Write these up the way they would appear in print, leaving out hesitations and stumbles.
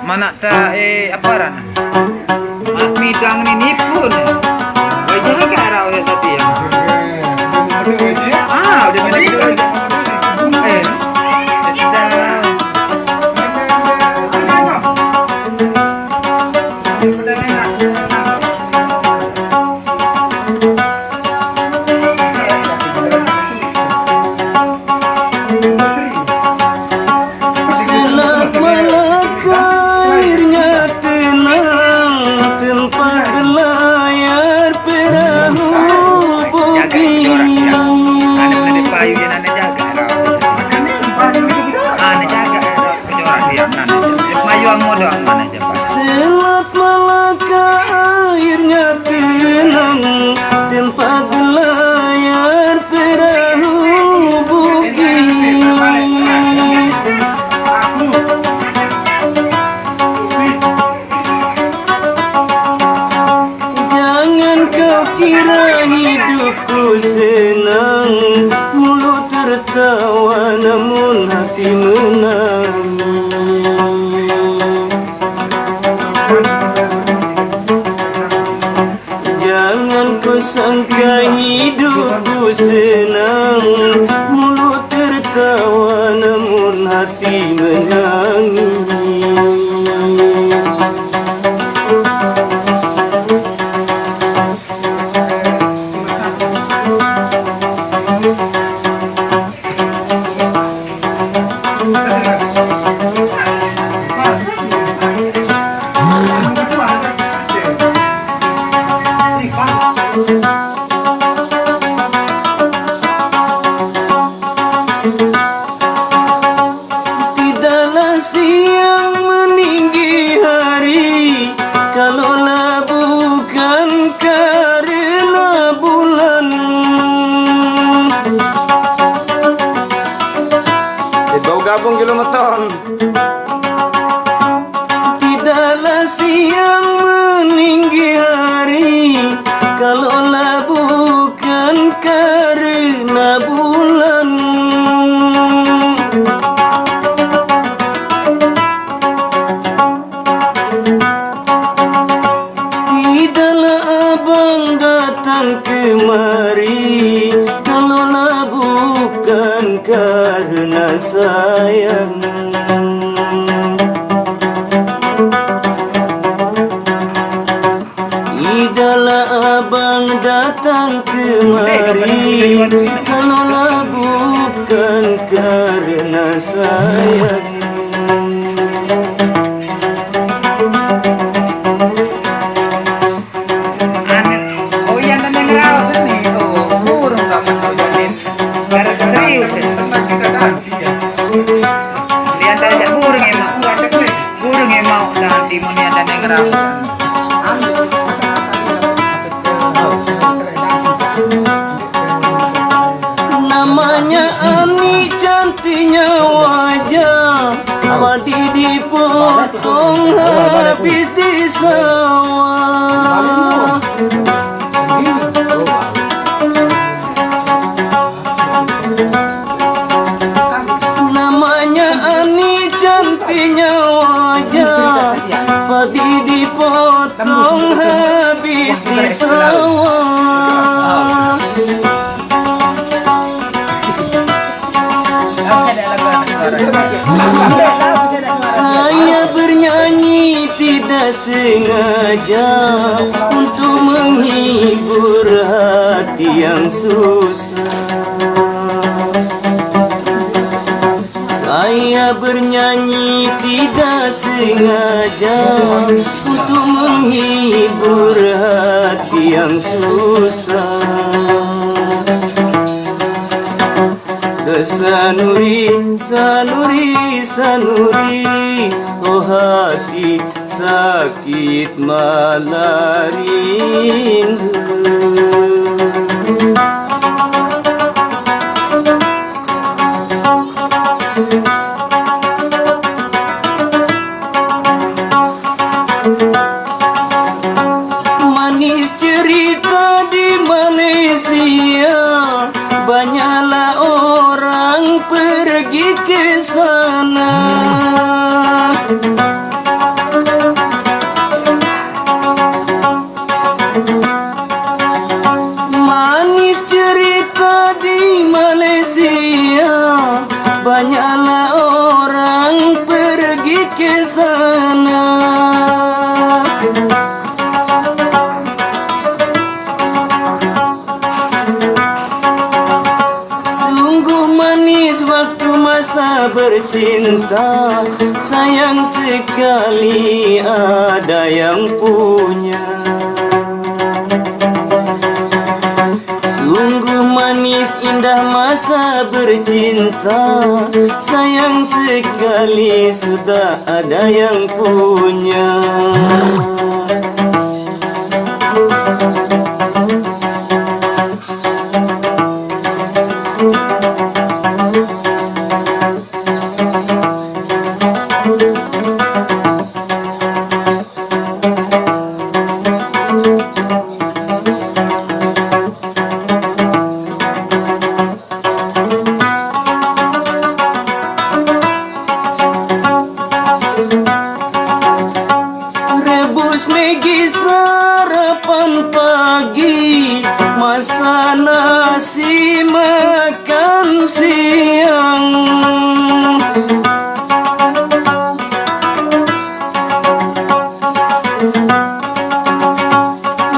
Mana tak apa ran? Mana bidang ni pun. Wajah ke arah ya tadi ya. Udah mana itu? Selat Malaka airnya tenang, tempat berlayar perahu bukit. Jangan kau kira hidupku senang, mulut tertawa namun hati menangis. Jangan kau sangka hidupku senang, mulut tertawa namun hati menangis. Tidaklah siang meninggi hari, kalaulah bukan karena bulan. Bau gabung kilo meton. Tidaklah siang meninggi hari, kalaulah bukan karena bulan. Tidaklah abang datang kemari, kalaulah bukan karena sayang. Tidaklah abang datang kemari, kalaulah bukan karena sayang. Oh iya, nanti ngerawat sini. Oh, burung tak menontonin. Karena serius ya. Lihat aja burung emang. Burung emang dah timunnya dan ngerawat. Namanya Ani, cantiknya wajah, padi dipotong habis di sawah. Namanya Ani, cantiknya wajah, padi dipotong habis di sawah. Saya bernyanyi tidak sengaja untuk menghibur hati yang susah. Saya bernyanyi tidak sengaja untuk menghibur hati yang susah. Sanuri, sanuri, sanuri, oh hati sakit malah rindu. Manis cerita di Malaysia, banyaklah orang pergi ke sana. ke sana. Sungguh manis waktu masa bercinta, sayang sekali ada yang punya. Sungguh manis indah masa bercinta, sayang sekali sudah ada yang punya. Rebus Maggi sarapan pagi, masak nasi makan siang.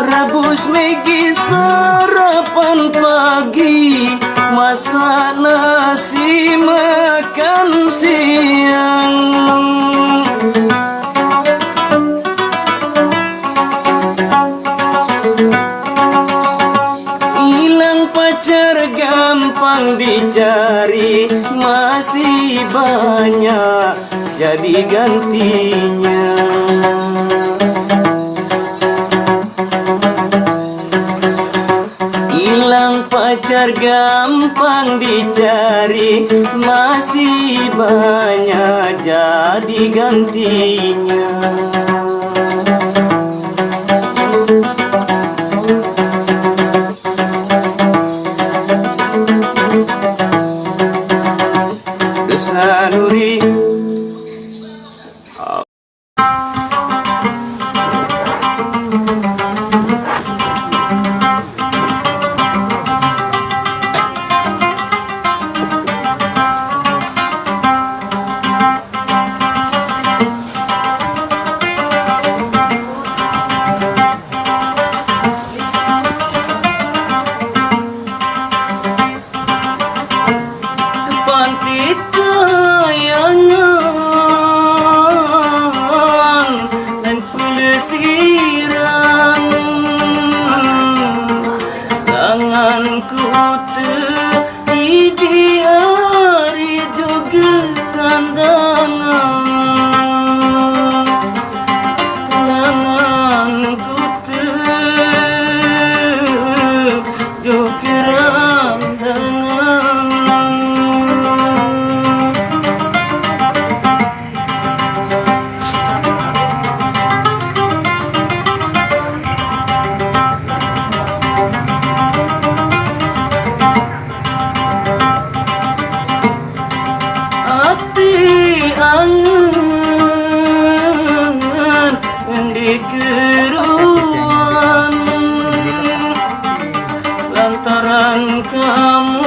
Rebus Maggi sarapan pagi, masak nasi makan siang. Pacar gampang dicari, masih banyak jadi gantinya. Hilang pacar gampang dicari, masih banyak jadi gantinya. Sanuri lantaran kamu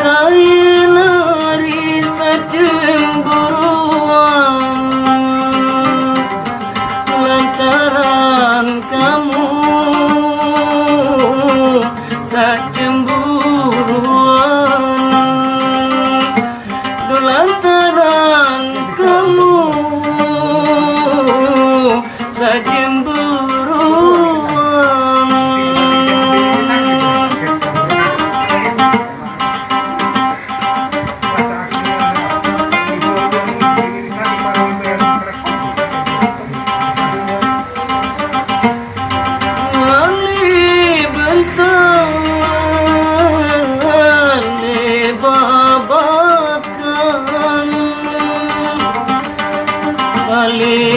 lain hari secemburuan, lantaran kamu secemburuan, lantaran kamu secemburuan.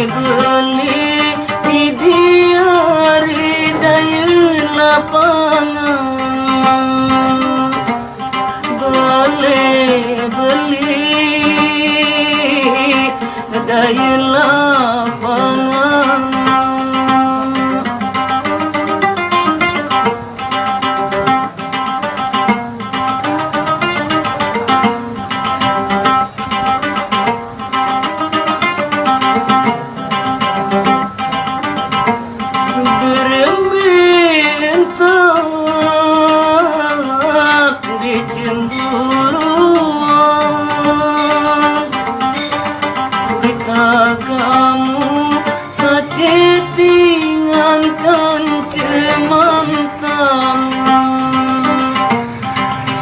Beli bidiari daya lapangan, beli daya lapangan. kamu sace tinggalkan cemantam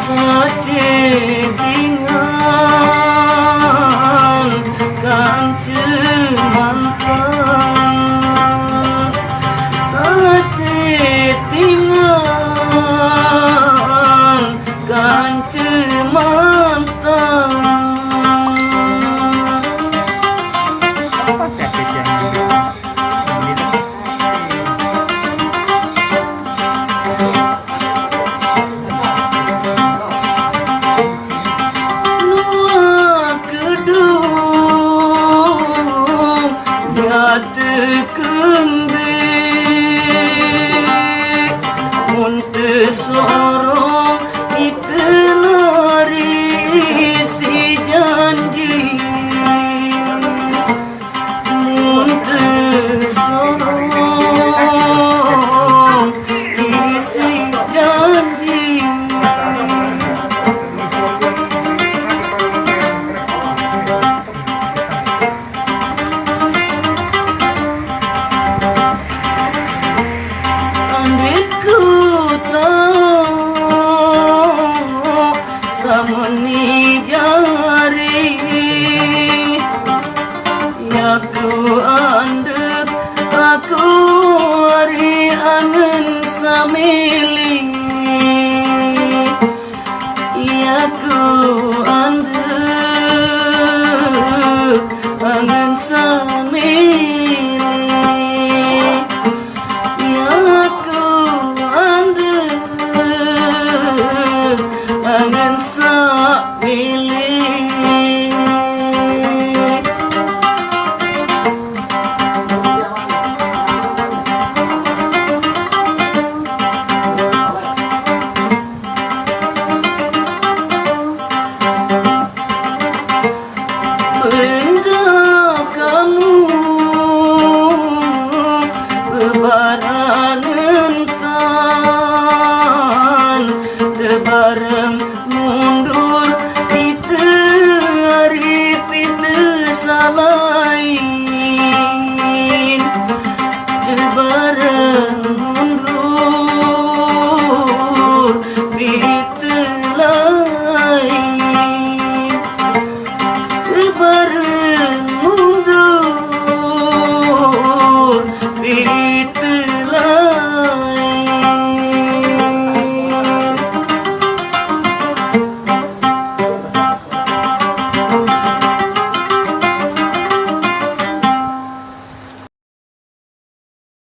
sace tinggalkan cemantam sace tinggalkan cemantam. Sorong itenari si janji munte sorong isi janji andaiku samuni jari ya ku andek aku hari angen samili ya ku andek angen samili